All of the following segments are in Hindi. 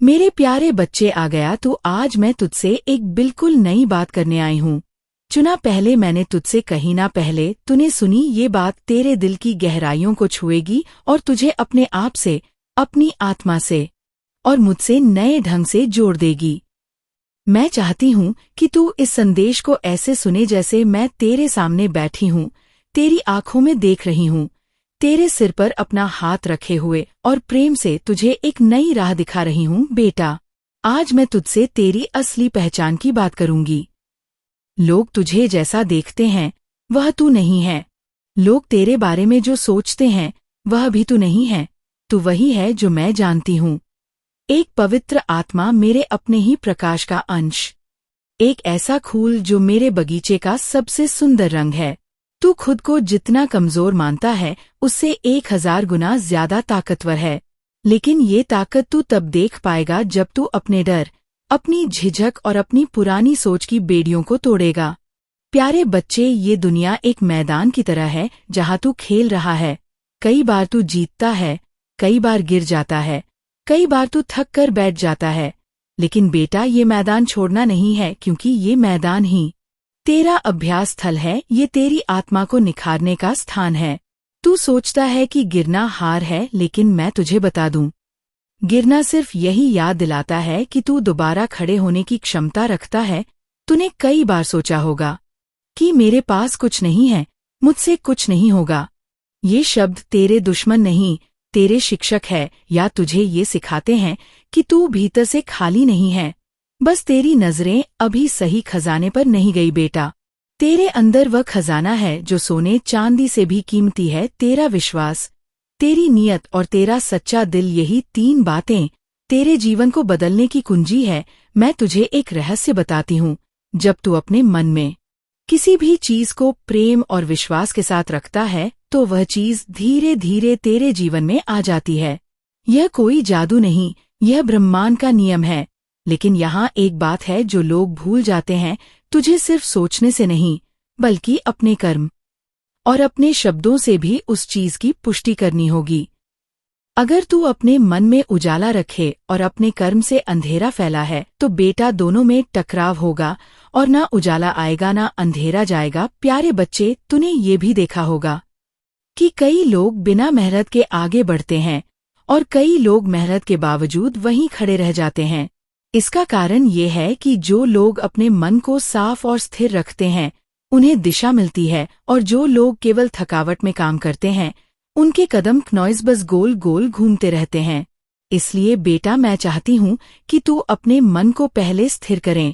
मेरे प्यारे बच्चे, आ गया तो आज मैं तुझसे एक बिल्कुल नई बात करने आई हूँ। चुना पहले मैंने तुझसे कही ना, पहले तूने सुनी, ये बात तेरे दिल की गहराइयों को छुएगी और तुझे अपने आप से, अपनी आत्मा से और मुझसे नए ढंग से जोड़ देगी। मैं चाहती हूँ कि तू इस संदेश को ऐसे सुने जैसे मैं तेरे सामने बैठी हूँ, तेरी आंखों में देख रही हूँ, तेरे सिर पर अपना हाथ रखे हुए और प्रेम से तुझे एक नई राह दिखा रही हूँ। बेटा, आज मैं तुझसे तेरी असली पहचान की बात करूंगी। लोग तुझे जैसा देखते हैं वह तू नहीं है। लोग तेरे बारे में जो सोचते हैं वह भी तू नहीं है। तू वही है जो मैं जानती हूँ, एक पवित्र आत्मा, मेरे अपने ही प्रकाश का अंश, एक ऐसा फूल जो मेरे बगीचे का सबसे सुंदर रंग है। तू खुद को जितना कमजोर मानता है उससे 1000 गुना ज्यादा ताकतवर है, लेकिन ये ताकत तू तब देख पाएगा जब तू अपने डर, अपनी झिझक और अपनी पुरानी सोच की बेड़ियों को तोड़ेगा। प्यारे बच्चे, ये दुनिया एक मैदान की तरह है जहाँ तू खेल रहा है। कई बार तू जीतता है, कई बार गिर जाता है, कई बार तू थक कर बैठ जाता है, लेकिन बेटा, ये मैदान छोड़ना नहीं है, क्योंकि ये मैदान ही तेरा अभ्यास स्थल है। ये तेरी आत्मा को निखारने का स्थान है। तू सोचता है कि गिरना हार है, लेकिन मैं तुझे बता दूं, गिरना सिर्फ यही याद दिलाता है कि तू दोबारा खड़े होने की क्षमता रखता है। तूने कई बार सोचा होगा कि मेरे पास कुछ नहीं है, मुझसे कुछ नहीं होगा। ये शब्द तेरे दुश्मन नहीं, तेरे शिक्षक है, या तुझे ये सिखाते हैं कि तू भीतर से खाली नहीं है। बस तेरी नजरें अभी सही खजाने पर नहीं गई। बेटा, तेरे अंदर वह खजाना है जो सोने चांदी से भी कीमती है। तेरा विश्वास, तेरी नीयत और तेरा सच्चा दिल, यही 3 बातें तेरे जीवन को बदलने की कुंजी है। मैं तुझे एक रहस्य बताती हूँ। जब तू अपने मन में किसी भी चीज को प्रेम और विश्वास के साथ रखता है तो वह चीज धीरे धीरे तेरे जीवन में आ जाती है। यह कोई जादू नहीं, यह ब्रह्मांड का नियम है। लेकिन यहाँ एक बात है जो लोग भूल जाते हैं, तुझे सिर्फ सोचने से नहीं, बल्कि अपने कर्म और अपने शब्दों से भी उस चीज की पुष्टि करनी होगी। अगर तू अपने मन में उजाला रखे और अपने कर्म से अंधेरा फैला है तो बेटा, दोनों में टकराव होगा और ना उजाला आएगा ना अंधेरा जाएगा। प्यारे बच्चे, तूने ये भी देखा होगा कि कई लोग बिना मेहनत के आगे बढ़ते हैं और कई लोग मेहनत के बावजूद वहीं खड़े रह जाते हैं। इसका कारण ये है कि जो लोग अपने मन को साफ और स्थिर रखते हैं उन्हें दिशा मिलती है, और जो लोग केवल थकावट में काम करते हैं उनके कदम नॉइज बस गोल गोल घूमते रहते हैं। इसलिए बेटा, मैं चाहती हूँ कि तू अपने मन को पहले स्थिर करें।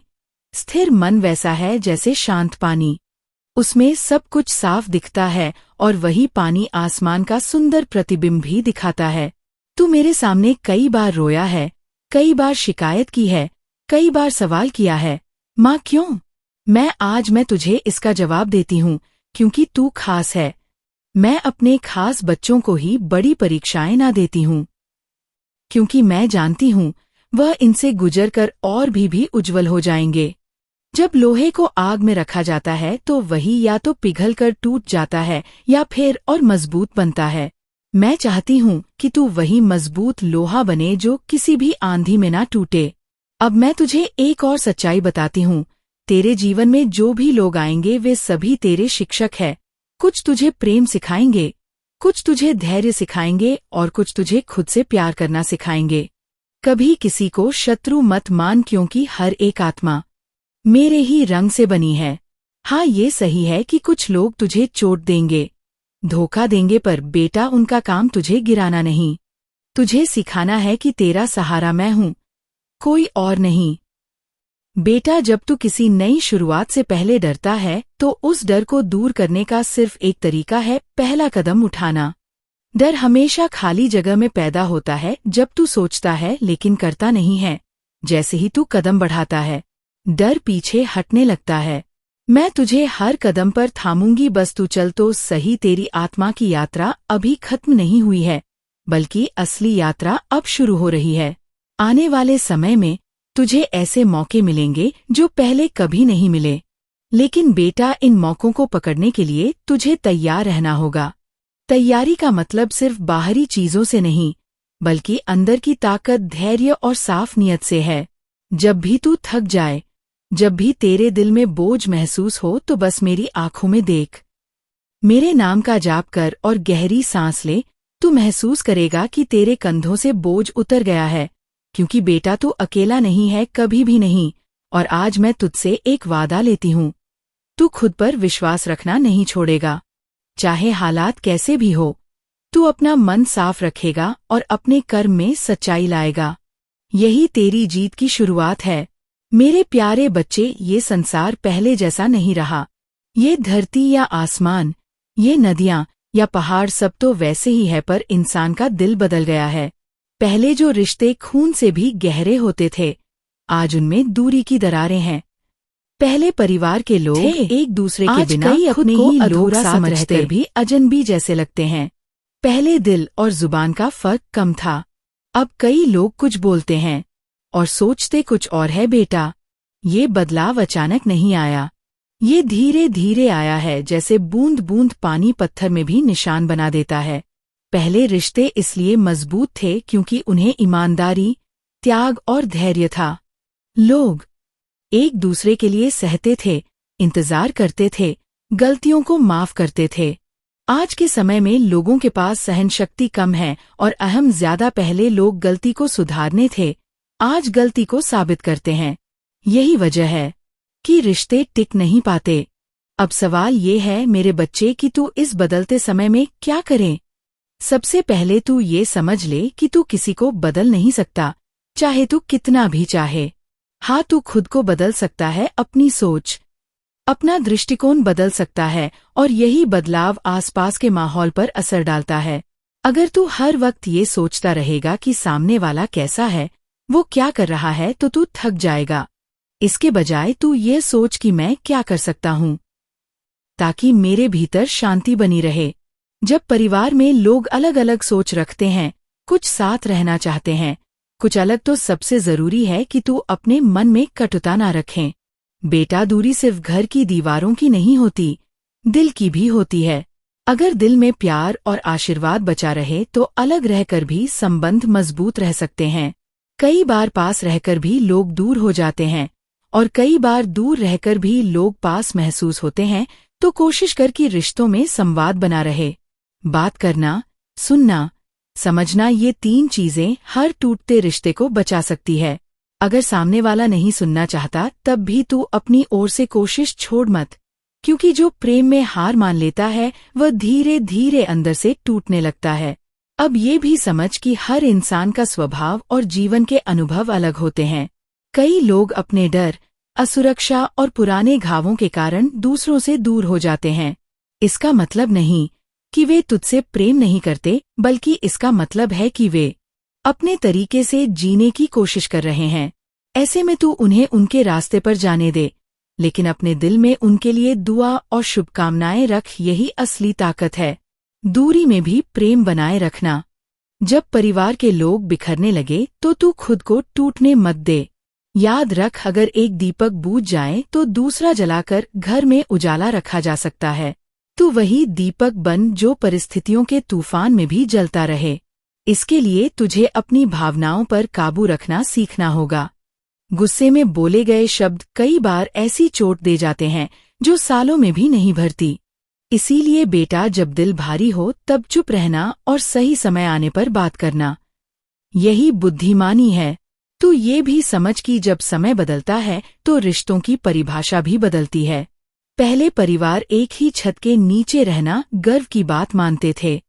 स्थिर मन वैसा है जैसे शांत पानी, उसमें सब कुछ साफ दिखता है और वही पानी आसमान का सुंदर प्रतिबिंब भी दिखाता है। तू मेरे सामने कई बार रोया है, कई बार शिकायत की है, कई बार सवाल किया है, माँ क्यों? मैं तुझे इसका जवाब देती हूँ, क्योंकि तू खास है। मैं अपने खास बच्चों को ही बड़ी परीक्षाएं ना देती हूँ, क्योंकि मैं जानती हूँ वह इनसे गुजरकर और भी उज्जवल हो जाएंगे। जब लोहे को आग में रखा जाता है तो वही या तो पिघलकर टूट जाता है या फिर और मजबूत बनता है। मैं चाहती हूँ कि तू वही मजबूत लोहा बने जो किसी भी आंधी में ना टूटे। अब मैं तुझे एक और सच्चाई बताती हूँ। तेरे जीवन में जो भी लोग आएंगे वे सभी तेरे शिक्षक हैं। कुछ तुझे प्रेम सिखाएंगे, कुछ तुझे धैर्य सिखाएंगे और कुछ तुझे खुद से प्यार करना सिखाएंगे। कभी किसी को शत्रु मत मान, क्योंकि हर एक आत्मा मेरे ही रंग से बनी है। हाँ, ये सही है कि कुछ लोग तुझे चोट देंगे, धोखा देंगे, पर बेटा, उनका काम तुझे गिराना नहीं, तुझे सिखाना है कि तेरा सहारा मैं हूँ, कोई और नहीं। बेटा, जब तू किसी नई शुरुआत से पहले डरता है तो उस डर को दूर करने का सिर्फ एक तरीका है, पहला कदम उठाना। डर हमेशा खाली जगह में पैदा होता है, जब तू सोचता है लेकिन करता नहीं है। जैसे ही तू कदम बढ़ाता है, डर पीछे हटने लगता है। मैं तुझे हर कदम पर थामूंगी, बस तू चल तो सही। तेरी आत्मा की यात्रा अभी खत्म नहीं हुई है, बल्कि असली यात्रा अब शुरू हो रही है। आने वाले समय में तुझे ऐसे मौके मिलेंगे जो पहले कभी नहीं मिले, लेकिन बेटा, इन मौकों को पकड़ने के लिए तुझे तैयार रहना होगा। तैयारी का मतलब सिर्फ बाहरी चीजों से नहीं, बल्कि अंदर की ताकत धैर्य और साफ नियत से है। जब भी तू थक जाए, जब भी तेरे दिल में बोझ महसूस हो, तो बस मेरी आंखों में देख, मेरे नाम का जाप कर और गहरी सांस ले। तू महसूस करेगा कि तेरे कंधों से बोझ उतर गया है, क्योंकि बेटा तू अकेला नहीं है, कभी भी नहीं। और आज मैं तुझसे एक वादा लेती हूँ, तू खुद पर विश्वास रखना नहीं छोड़ेगा। चाहे हालात कैसे भी हो, तू अपना मन साफ रखेगा और अपने कर्म में सच्चाई लाएगा। यही तेरी जीत की शुरुआत है। मेरे प्यारे बच्चे, ये संसार पहले जैसा नहीं रहा। ये धरती या आसमान, ये नदियां या पहाड़, सब तो वैसे ही है, पर इंसान का दिल बदल गया है। पहले जो रिश्ते खून से भी गहरे होते थे, आज उनमें दूरी की दरारें हैं। पहले परिवार के लोग एक दूसरे के बिना खुद को अधूरा समझकर भी अजनबी जैसे लगते हैं। पहले दिल और जुबान का फर्क कम था। अब कई लोग कुछ बोलते हैं और सोचते कुछ और है। बेटा, ये बदलाव अचानक नहीं आया, ये धीरे धीरे आया है, जैसे बूंद बूंद पानी पत्थर में भी निशान बना देता है। पहले रिश्ते इसलिए मजबूत थे क्योंकि उन्हें ईमानदारी, त्याग और धैर्य था। लोग एक दूसरे के लिए सहते थे, इंतजार करते थे, गलतियों को माफ करते थे। आज के समय में लोगों के पास सहनशक्ति कम है और अहम ज्यादा। पहले लोग गलती को सुधारने थे, आज गलती को साबित करते हैं। यही वजह है कि रिश्ते टिक नहीं पाते। अब सवाल ये है मेरे बच्चे कि तू इस बदलते समय में क्या करे। सबसे पहले तू ये समझ ले कि तू किसी को बदल नहीं सकता, चाहे तू कितना भी चाहे। हाँ, तू खुद को बदल सकता है, अपनी सोच, अपना दृष्टिकोण बदल सकता है, और यही बदलाव आसपास के माहौल पर असर डालता है। अगर तू हर वक्त ये सोचता रहेगा कि सामने वाला कैसा है, वो क्या कर रहा है, तो तू थक जाएगा। इसके बजाय तू ये सोच कि मैं क्या कर सकता हूँ ताकि मेरे भीतर शांति बनी रहे। जब परिवार में लोग अलग अलग सोच रखते हैं, कुछ साथ रहना चाहते हैं, कुछ अलग, तो सबसे जरूरी है कि तू अपने मन में कटुता ना रखें। बेटा, दूरी सिर्फ घर की दीवारों की नहीं होती, दिल की भी होती है। अगर दिल में प्यार और आशीर्वाद बचा रहे तो अलग रहकर भी संबंध मजबूत रह सकते हैं। कई बार पास रहकर भी लोग दूर हो जाते हैं, और कई बार दूर रहकर भी लोग पास महसूस होते हैं। तो कोशिश कर कि रिश्तों में संवाद बना रहे। बात करना, सुनना, समझना, ये 3 चीजें हर टूटते रिश्ते को बचा सकती है। अगर सामने वाला नहीं सुनना चाहता, तब भी तू अपनी ओर से कोशिश छोड़ मत, क्योंकि जो प्रेम में हार मान लेता है वह धीरे धीरे अंदर से टूटने लगता है। अब ये भी समझ कि हर इंसान का स्वभाव और जीवन के अनुभव अलग होते हैं। कई लोग अपने डर, असुरक्षा और पुराने घावों के कारण दूसरों से दूर हो जाते हैं। इसका मतलब नहीं कि वे तुझसे प्रेम नहीं करते, बल्कि इसका मतलब है कि वे अपने तरीके से जीने की कोशिश कर रहे हैं। ऐसे में तू उन्हें उनके रास्ते पर जाने दे, लेकिन अपने दिल में उनके लिए दुआ और शुभकामनाएं रख। यही असली ताकत है। दूरी में भी प्रेम बनाए रखना। जब परिवार के लोग बिखरने लगे तो तू खुद को टूटने मत दे। याद रख, अगर एक दीपक बुझ जाए तो दूसरा जलाकर घर में उजाला रखा जा सकता है। तू वही दीपक बन जो परिस्थितियों के तूफान में भी जलता रहे। इसके लिए तुझे अपनी भावनाओं पर काबू रखना सीखना होगा। गुस्से में बोले गए शब्द कई बार ऐसी चोट दे जाते हैं जो सालों में भी नहीं भरती। इसीलिए बेटा, जब दिल भारी हो तब चुप रहना और सही समय आने पर बात करना, यही बुद्धिमानी है। तू ये भी समझ कि जब समय बदलता है तो रिश्तों की परिभाषा भी बदलती है। पहले परिवार एक ही छत के नीचे रहना गर्व की बात मानते थे।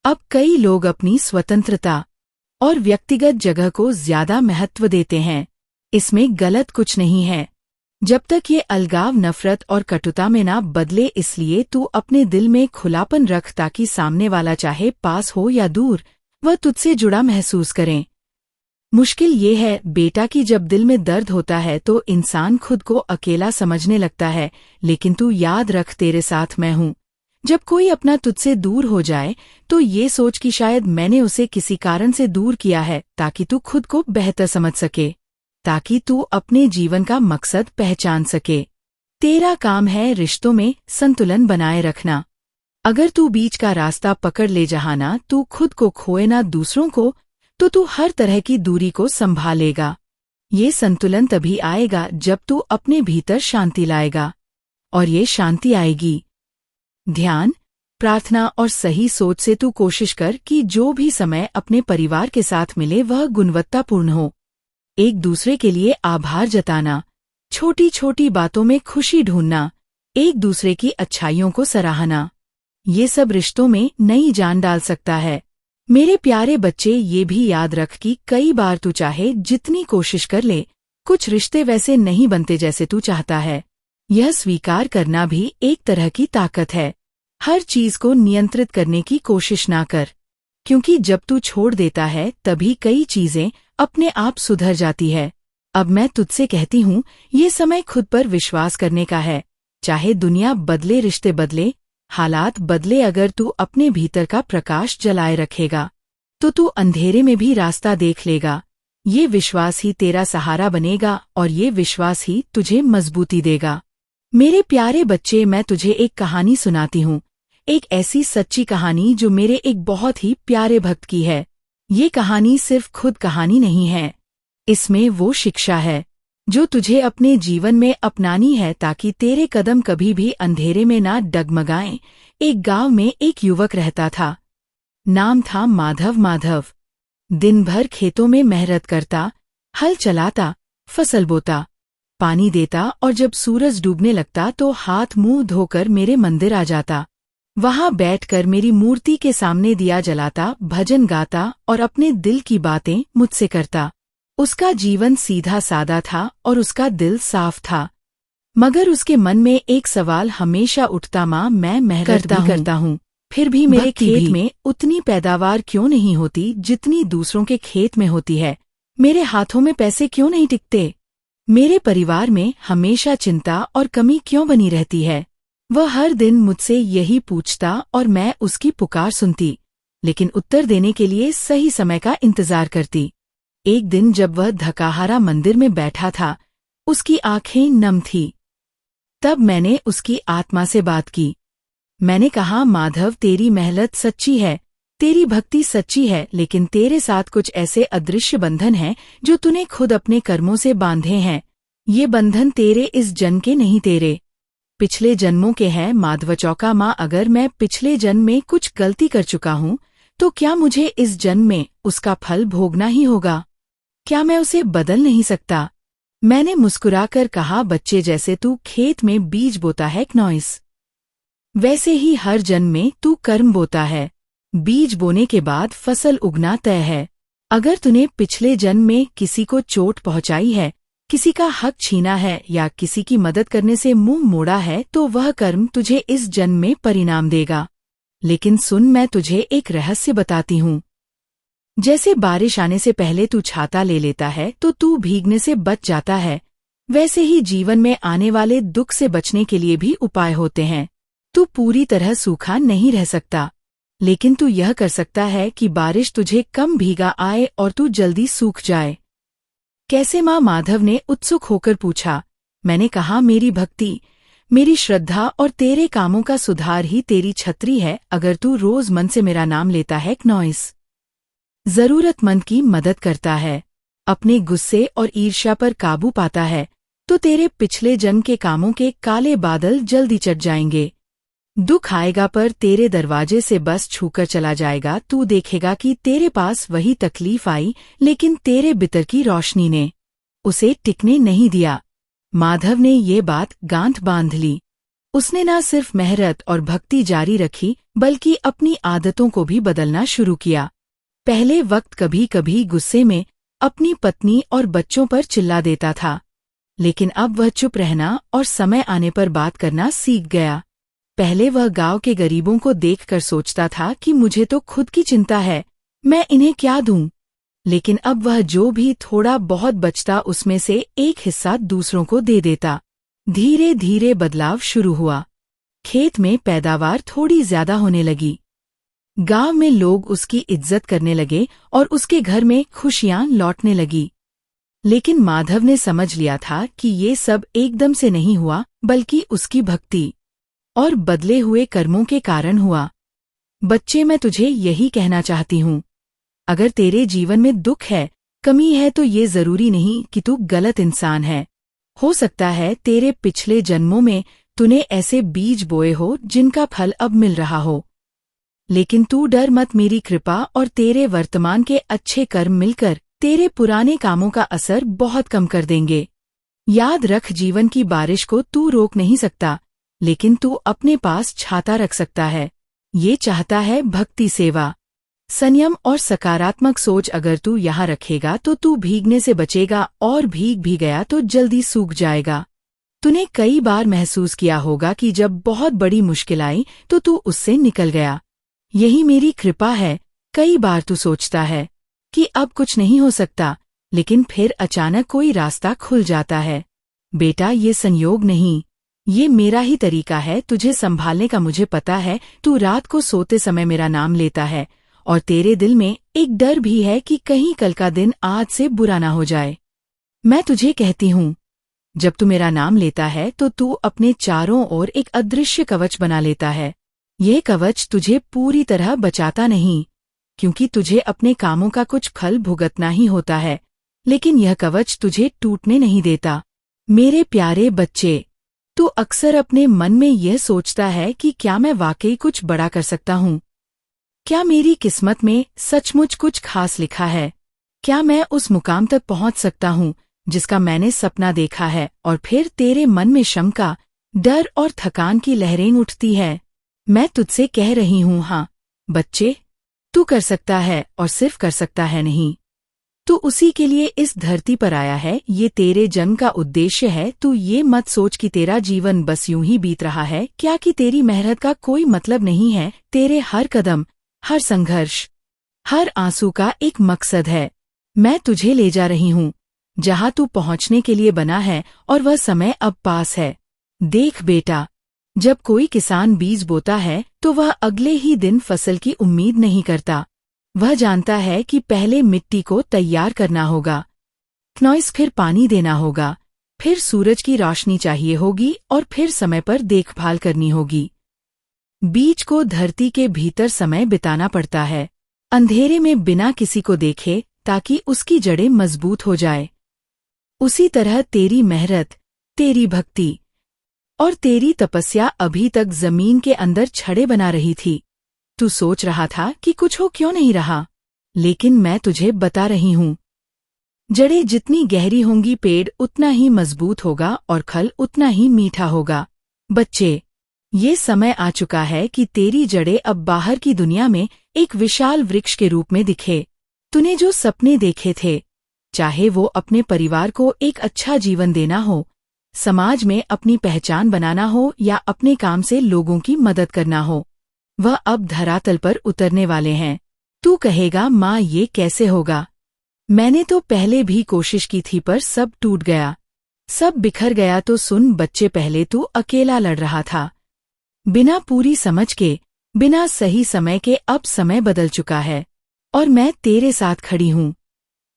अब कई लोग अपनी स्वतंत्रता और व्यक्तिगत जगह को ज्यादा महत्व देते हैं। इसमें गलत कुछ नहीं है, जब तक ये अलगाव नफरत और कटुता में ना बदले। इसलिए तू अपने दिल में खुलापन रख, ताकि सामने वाला चाहे पास हो या दूर, वह तुझसे जुड़ा महसूस करें। मुश्किल ये है बेटा कि जब दिल में दर्द होता है तो इंसान खुद को अकेला समझने लगता है, लेकिन तू याद रख, तेरे साथ मैं हूँ। जब कोई अपना तुझसे दूर हो जाए तो ये सोच कि शायद मैंने उसे किसी कारण से दूर किया है, ताकि तू खुद को बेहतर समझ सके, ताकि तू अपने जीवन का मकसद पहचान सके। तेरा काम है रिश्तों में संतुलन बनाए रखना। अगर तू बीच का रास्ता पकड़ ले, जहां ना तू खुद को खोए ना दूसरों को, तो तू हर तरह की दूरी को संभालेगा। ये संतुलन तभी आएगा जब तू अपने भीतर शांति लाएगा। और ये शांति आएगी ध्यान, प्रार्थना और सही सोच से। तू कोशिश कर कि जो भी समय अपने परिवार के साथ मिले वह गुणवत्तापूर्ण हो। एक दूसरे के लिए आभार जताना, छोटी छोटी बातों में खुशी ढूंढना, एक दूसरे की अच्छाइयों को सराहना, ये सब रिश्तों में नई जान डाल सकता है। मेरे प्यारे बच्चे, ये भी याद रख कि कई बार तू चाहे जितनी कोशिश कर ले, कुछ रिश्ते वैसे नहीं बनते जैसे तू चाहता है। यह स्वीकार करना भी एक तरह की ताकत है। हर चीज को नियंत्रित करने की कोशिश ना कर, क्योंकि जब तू छोड़ देता है तभी कई चीजें अपने आप सुधर जाती है। अब मैं तुझसे कहती हूँ, ये समय खुद पर विश्वास करने का है। चाहे दुनिया बदले, रिश्ते बदले, हालात बदले, अगर तू अपने भीतर का प्रकाश जलाए रखेगा तो तू अंधेरे में भी रास्ता देख लेगा। ये विश्वास ही तेरा सहारा बनेगा और ये विश्वास ही तुझे मजबूती देगा। मेरे प्यारे बच्चे, मैं तुझे एक कहानी सुनाती हूँ, एक ऐसी सच्ची कहानी जो मेरे एक बहुत ही प्यारे भक्त की है। ये कहानी सिर्फ खुद कहानी नहीं है, इसमें वो शिक्षा है जो तुझे अपने जीवन में अपनानी है ताकि तेरे कदम कभी भी अंधेरे में ना डगमगाएं। एक गांव में एक युवक रहता था, नाम था माधव। माधव दिन भर खेतों में मेहनत करता, हल चलाता, फसल बोता, पानी देता और जब सूरज डूबने लगता तो हाथ मुंह धोकर मेरे मंदिर आ जाता। वहां बैठकर मेरी मूर्ति के सामने दिया जलाता, भजन गाता और अपने दिल की बातें मुझसे करता। उसका जीवन सीधा सादा था और उसका दिल साफ था, मगर उसके मन में एक सवाल हमेशा उठता, माँ मैं मेहनत करता हूँ, फिर भी मेरे खेत में उतनी पैदावार क्यों नहीं होती जितनी दूसरों के खेत में होती है? मेरे हाथों में पैसे क्यों नहीं टिकते? मेरे परिवार में हमेशा चिंता और कमी क्यों बनी रहती है? वह हर दिन मुझसे यही पूछता और मैं उसकी पुकार सुनती, लेकिन उत्तर देने के लिए सही समय का इंतजार करती। एक दिन जब वह थकाहारा मंदिर में बैठा था, उसकी आंखें नम थीं। तब मैंने उसकी आत्मा से बात की। मैंने कहा, माधव तेरी मेहनत सच्ची है, तेरी भक्ति सच्ची है, लेकिन तेरे साथ कुछ ऐसे अदृश्य बंधन हैं जो तूने खुद अपने कर्मों से बांधे हैं। ये बंधन तेरे इस जन्म के नहीं, तेरे पिछले जन्मों के हैं। माधव चौका, माँ अगर मैं पिछले जन्म में कुछ गलती कर चुका हूँ तो क्या मुझे इस जन्म में उसका फल भोगना ही होगा? क्या मैं उसे बदल नहीं सकता? मैंने मुस्कुराकर कहा, बच्चे जैसे तू खेत में बीज बोता है क्नॉइस, वैसे ही हर जन्म में तू कर्म बोता है। बीज बोने के बाद फसल उगना तय है। अगर तूने पिछले जन्म में किसी को चोट पहुंचाई है, किसी का हक छीना है या किसी की मदद करने से मुंह मोड़ा है तो वह कर्म तुझे इस जन्म में परिणाम देगा। लेकिन सुन, मैं तुझे एक रहस्य बताती हूँ। जैसे बारिश आने से पहले तू छाता ले लेता है तो तू भीगने से बच जाता है, वैसे ही जीवन में आने वाले दुख से बचने के लिए भी उपाय होते हैं। तू पूरी तरह सूखा नहीं रह सकता, लेकिन तू यह कर सकता है कि बारिश तुझे कम भीगा आए और तू जल्दी सूख जाए। कैसे माँ? माधव ने उत्सुक होकर पूछा। मैंने कहा, मेरी भक्ति, मेरी श्रद्धा और तेरे कामों का सुधार ही तेरी छतरी है। अगर तू रोज मन से मेरा नाम लेता है, क्नॉइस जरूरतमंद की मदद करता है, अपने गुस्से और ईर्ष्या पर काबू पाता है, तो तेरे पिछले जन्म के कामों के काले बादल जल्दी चट जाएंगे। दुख आएगा पर तेरे दरवाजे से बस छूकर चला जाएगा। तू देखेगा कि तेरे पास वही तकलीफ आई, लेकिन तेरे भीतर की रोशनी ने उसे टिकने नहीं दिया। माधव ने ये बात गांठ बांध ली। उसने न सिर्फ मेहनत और भक्ति जारी रखी, बल्कि अपनी आदतों को भी बदलना शुरू किया। पहले वक्त कभी कभी गुस्से में अपनी पत्नी और बच्चों पर चिल्ला देता था, लेकिन अब वह चुप रहना और समय आने पर बात करना सीख गया। पहले वह गांव के गरीबों को देखकर सोचता था कि मुझे तो खुद की चिंता है, मैं इन्हें क्या दूं? लेकिन अब वह जो भी थोड़ा बहुत बचता उसमें से एक हिस्सा दूसरों को दे देता। धीरे धीरे बदलाव शुरू हुआ। खेत में पैदावार थोड़ी ज्यादा होने लगी। गांव में लोग उसकी इज्जत करने लगे और उसके घर में खुशियां लौटने लगी। लेकिन माधव ने समझ लिया था कि ये सब एकदम से नहीं हुआ, बल्कि उसकी भक्ति और बदले हुए कर्मों के कारण हुआ। बच्चे, मैं तुझे यही कहना चाहती हूँ, अगर तेरे जीवन में दुख है, कमी है, तो ये जरूरी नहीं कि तू गलत इंसान है। हो सकता है तेरे पिछले जन्मों में तूने ऐसे बीज बोए हो जिनका फल अब मिल रहा हो। लेकिन तू डर मत, मेरी कृपा और तेरे वर्तमान के अच्छे कर्म मिलकर तेरे पुराने कामों का असर बहुत कम कर देंगे। याद रख, जीवन की बारिश को तू रोक नहीं सकता, लेकिन तू अपने पास छाता रख सकता है। ये चाहता है भक्ति, सेवा, संयम और सकारात्मक सोच। अगर तू यहाँ रखेगा तो तू भीगने से बचेगा, और भीग भी गया तो जल्दी सूख जाएगा। तूने कई बार महसूस किया होगा कि जब बहुत बड़ी मुश्किल आई तो तू उससे निकल गया। यही मेरी कृपा है। कई बार तू सोचता है कि अब कुछ नहीं हो सकता, लेकिन फिर अचानक कोई रास्ता खुल जाता है। बेटा, ये संयोग नहीं, ये मेरा ही तरीका है तुझे संभालने का। मुझे पता है तू रात को सोते समय मेरा नाम लेता है, और तेरे दिल में एक डर भी है कि कहीं कल का दिन आज से बुरा ना हो जाए। मैं तुझे कहती हूँ, जब तू मेरा नाम लेता है तो तू अपने चारों ओर एक अदृश्य कवच बना लेता है। यह कवच तुझे पूरी तरह बचाता नहीं, क्योंकि तुझे अपने कामों का कुछ फल भुगतना ही होता है, लेकिन यह कवच तुझे टूटने नहीं देता। मेरे प्यारे बच्चे, तू अक्सर अपने मन में यह सोचता है कि क्या मैं वाकई कुछ बड़ा कर सकता हूँ? क्या मेरी किस्मत में सचमुच कुछ खास लिखा है? क्या मैं उस मुकाम तक पहुँच सकता हूँ जिसका मैंने सपना देखा है? और फिर तेरे मन में शंका, डर और थकान की लहरें उठती है। मैं तुझसे कह रही हूँ, हाँ बच्चे, तू कर सकता है, और सिर्फ कर सकता है नहीं, तू उसी के लिए इस धरती पर आया है। ये तेरे जन्म का उद्देश्य है। तू ये मत सोच कि तेरा जीवन बस यूं ही बीत रहा है, क्या कि तेरी मेहनत का कोई मतलब नहीं है। तेरे हर कदम, हर संघर्ष, हर आंसू का एक मकसद है। मैं तुझे ले जा रही हूँ जहाँ तू पहुँचने के लिए बना है, और वह समय अब पास है। देख बेटा, जब कोई किसान बीज बोता है तो वह अगले ही दिन फसल की उम्मीद नहीं करता। वह जानता है कि पहले मिट्टी को तैयार करना होगा, फिर पानी देना होगा, फिर सूरज की रोशनी चाहिए होगी, और फिर समय पर देखभाल करनी होगी। बीज को धरती के भीतर समय बिताना पड़ता है, अंधेरे में बिना किसी को देखे, ताकि उसकी जड़ें मजबूत हो जाए। उसी तरह तेरी मेहनत, तेरी भक्ति और तेरी तपस्या अभी तक जमीन के अंदर छड़े बना रही थी। तू सोच रहा था कि कुछ हो क्यों नहीं रहा, लेकिन मैं तुझे बता रही हूँ, जड़ें जितनी गहरी होंगी पेड़ उतना ही मजबूत होगा और फल उतना ही मीठा होगा। बच्चे, ये समय आ चुका है कि तेरी जड़ें अब बाहर की दुनिया में एक विशाल वृक्ष के रूप में दिखे। तूने जो सपने देखे थे, चाहे वो अपने परिवार को एक अच्छा जीवन देना हो, समाज में अपनी पहचान बनाना हो, या अपने काम से लोगों की मदद करना हो, वह अब धरातल पर उतरने वाले हैं। तू कहेगा, माँ ये कैसे होगा? मैंने तो पहले भी कोशिश की थी पर सब टूट गया, सब बिखर गया। तो सुन बच्चे, पहले तू अकेला लड़ रहा था, बिना पूरी समझ के, बिना सही समय के। अब समय बदल चुका है, और मैं तेरे साथ खड़ी हूँ।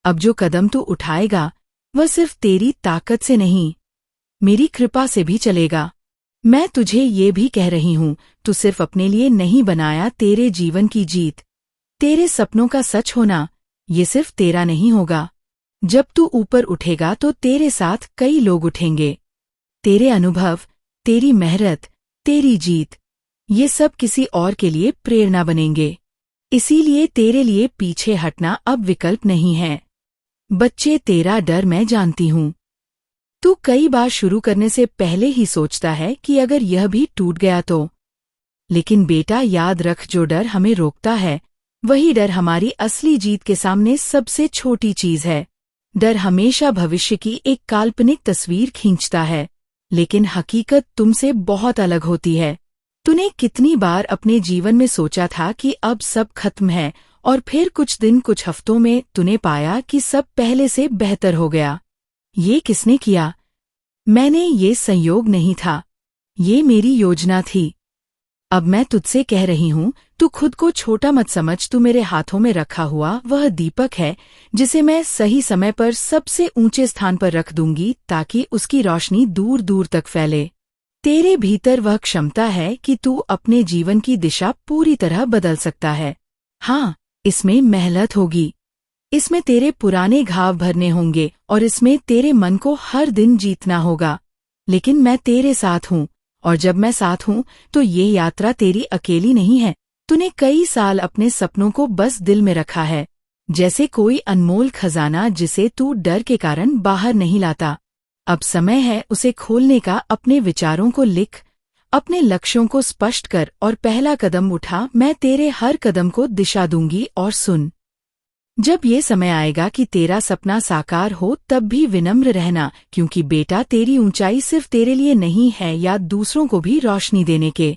अब जो कदम तू उठाएगा वह सिर्फ तेरी ताकत से नहीं, मेरी कृपा से भी चलेगा। मैं तुझे ये भी कह रही हूँ, तू सिर्फ अपने लिए नहीं बनाया। तेरे जीवन की जीत, तेरे सपनों का सच होना, ये सिर्फ तेरा नहीं होगा। जब तू ऊपर उठेगा तो तेरे साथ कई लोग उठेंगे। तेरे अनुभव, तेरी मेहनत, तेरी जीत, ये सब किसी और के लिए प्रेरणा बनेंगे। इसीलिए तेरे लिए पीछे हटना अब विकल्प नहीं है। बच्चे, तेरा डर मैं जानती हूँ। तू कई बार शुरू करने से पहले ही सोचता है कि अगर यह भी टूट गया तो। लेकिन बेटा, याद रख, जो डर हमें रोकता है वही डर हमारी असली जीत के सामने सबसे छोटी चीज है। डर हमेशा भविष्य की एक काल्पनिक तस्वीर खींचता है, लेकिन हकीकत तुमसे बहुत अलग होती है। तूने कितनी बार अपने जीवन में सोचा था कि अब सब खत्म है, और फिर कुछ दिन, कुछ हफ्तों में तूने पाया कि सब पहले से बेहतर हो गया। ये किसने किया? मैंने, ये संयोग नहीं था, ये मेरी योजना थी। अब मैं तुझसे कह रही हूँ, तू खुद को छोटा मत समझ। तू मेरे हाथों में रखा हुआ वह दीपक है जिसे मैं सही समय पर सबसे ऊंचे स्थान पर रख दूंगी, ताकि उसकी रोशनी दूर दूर तक फैले। तेरे भीतर वह क्षमता है कि तू अपने जीवन की दिशा पूरी तरह बदल सकता है। हाँ, इसमें मेहनत होगी, इसमें तेरे पुराने घाव भरने होंगे और इसमें तेरे मन को हर दिन जीतना होगा। लेकिन मैं तेरे साथ हूँ, और जब मैं साथ हूँ तो ये यात्रा तेरी अकेली नहीं है। तूने कई साल अपने सपनों को बस दिल में रखा है, जैसे कोई अनमोल खजाना जिसे तू डर के कारण बाहर नहीं लाता। अब समय है उसे खोलने का। अपने विचारों को लिख, अपने लक्ष्यों को स्पष्ट कर और पहला कदम उठा। मैं तेरे हर कदम को दिशा दूंगी। और सुन, जब ये समय आएगा कि तेरा सपना साकार हो, तब भी विनम्र रहना, क्योंकि बेटा तेरी ऊंचाई सिर्फ तेरे लिए नहीं है या दूसरों को भी रोशनी देने के